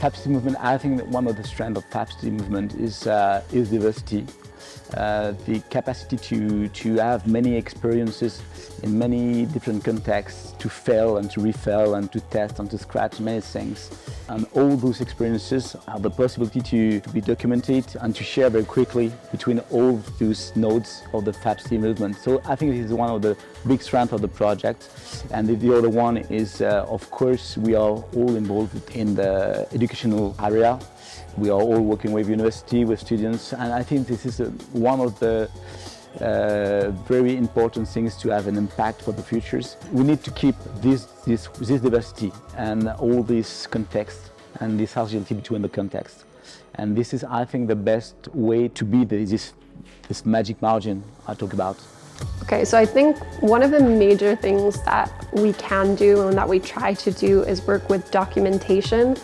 Fab City movement, I think that one of the strengths of Fab City movement is diversity. The capacity to have many experiences in many different contexts, to fail and to refail and to test and to scratch many things. And all those experiences have the possibility to be documented and to share very quickly between all those nodes of the Fab City movement. So I think this is one of the big strengths of the project. And the other one is, of course, we are all involved in the educational area. We are all working with university, with students, and I think this is one of the very important things to have an impact for the futures. We need to keep this diversity and all this context and this agility between the context. And this is, I think, the best way to be this magic margin I talk about. Okay, so I think one of the major things that we can do and that we try to do is work with documentation.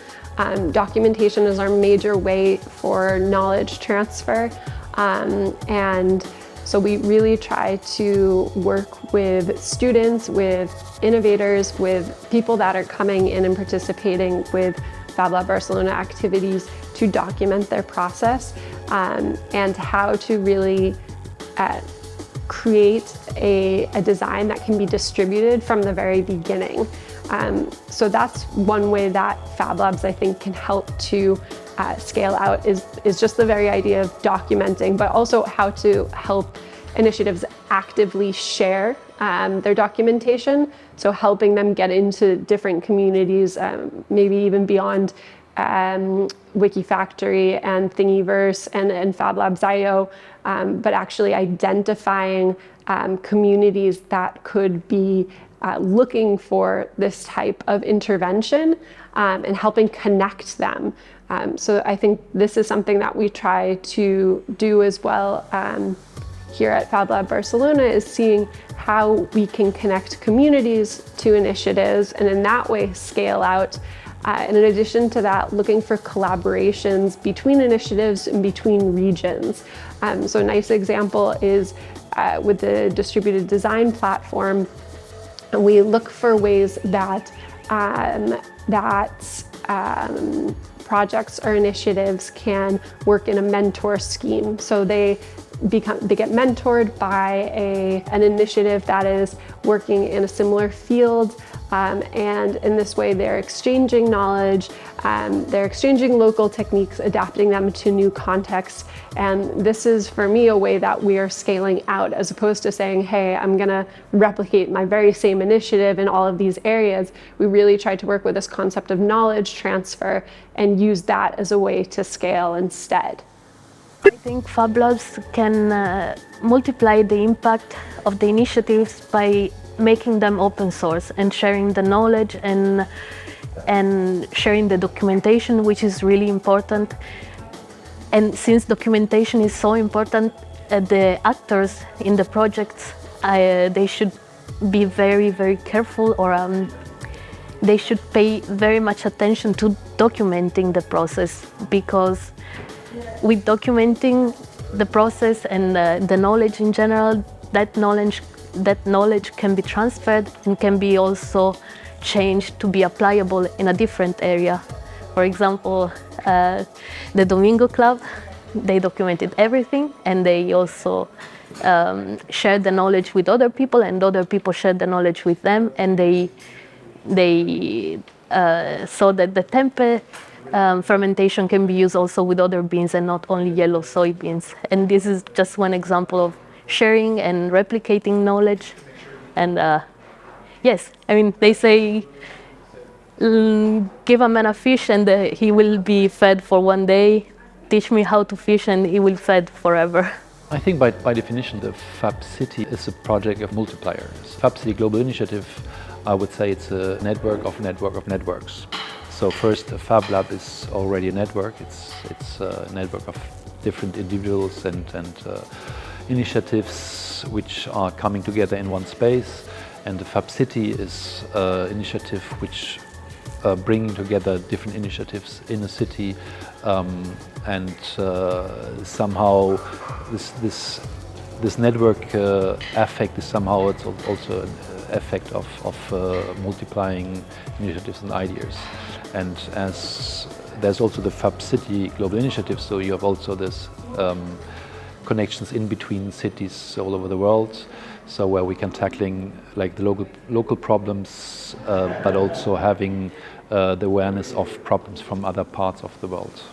Documentation is our major way for knowledge transfer, and so we really try to work with students, with innovators, with people that are coming in and participating with Fab Lab Barcelona activities to document their process and how to really create a design that can be distributed from the very beginning. So that's one way that Fab Labs, I think, can help to scale out is just the very idea of documenting, but also how to help initiatives actively share their documentation. So helping them get into different communities, maybe even beyond Wikifactory and Thingiverse and Fab Labs.io, but actually identifying communities that could be looking for this type of intervention and helping connect them. So I think this is something that we try to do as well here at Fab Lab Barcelona, is seeing how we can connect communities to initiatives and in that way scale out. And in addition to that, looking for collaborations between initiatives and between regions. So a nice example is with the distributed design platform. And we look for ways that projects or initiatives can work in a mentor scheme. So they get mentored by an initiative that is working in a similar field, and in this way they're exchanging knowledge, they're exchanging local techniques, adapting them to new contexts. And this is, for me, a way that we are scaling out, as opposed to saying, hey, I'm gonna replicate my very same initiative in all of these areas. We really try to work with this concept of knowledge transfer and use that as a way to scale instead. I think Fab Labs can multiply the impact of the initiatives by making them open source and sharing the knowledge and sharing the documentation, which is really important. And since documentation is so important, the actors in the projects, they should be very, very careful, or they should pay very much attention to documenting the process, because with documenting the process and the knowledge in general, that knowledge can be transferred and can be also changed to be applicable in a different area. For example, the Domingo Club, they documented everything, and they also shared the knowledge with other people, and other people shared the knowledge with them, and they saw that the tempe fermentation can be used also with other beans and not only yellow soybeans. And this is just one example of sharing and replicating knowledge. And yes, I mean, they say, give a man a fish and he will be fed for one day. Teach me how to fish and he will fed forever. I think by definition, the Fab City is a project of multipliers. Fab City Global Initiative, I would say it's a network of networks. So first, Fab Lab is already a network. It's a network of different individuals and initiatives which are coming together in one space. And the Fab City is an initiative which bringing together different initiatives in a city, and somehow this network effect is somehow it's also an effect of multiplying initiatives and ideas. And as there's also the Fab City Global Initiative, so you have also this connections in between cities all over the world, so where we can tackling like the local problems, but also having the awareness of problems from other parts of the world.